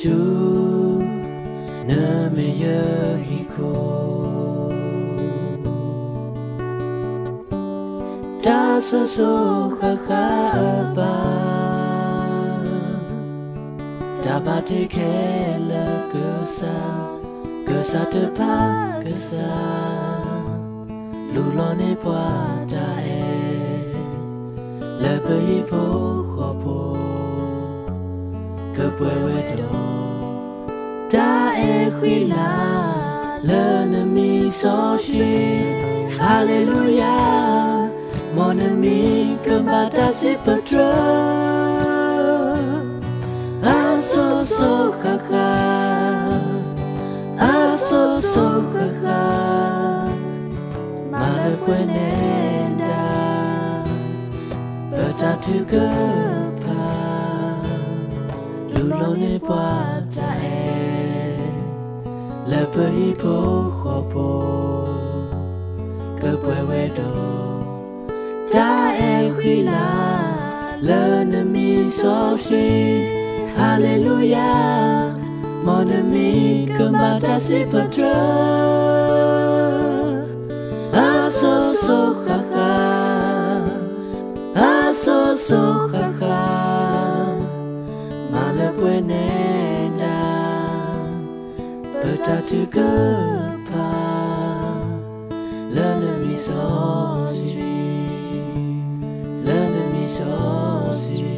Yesu na me yeriko ta so kha ba ta ba te ke la que ça te pas que ça l'on est pas ta le pays pour que puedo ta equila l'ennemi s'enfuit alléluia mon ami combatta si peu so kaka so kaka malapwenenda petatu kepa lulone puata le pays pour que puedo ta equila l'ennemi s'enfuit alléluia mon ami combatta si peu so kaka so kaka malapwenenda peut-être que pas l'ennemi s'enfuit l'ennemi s'enfuit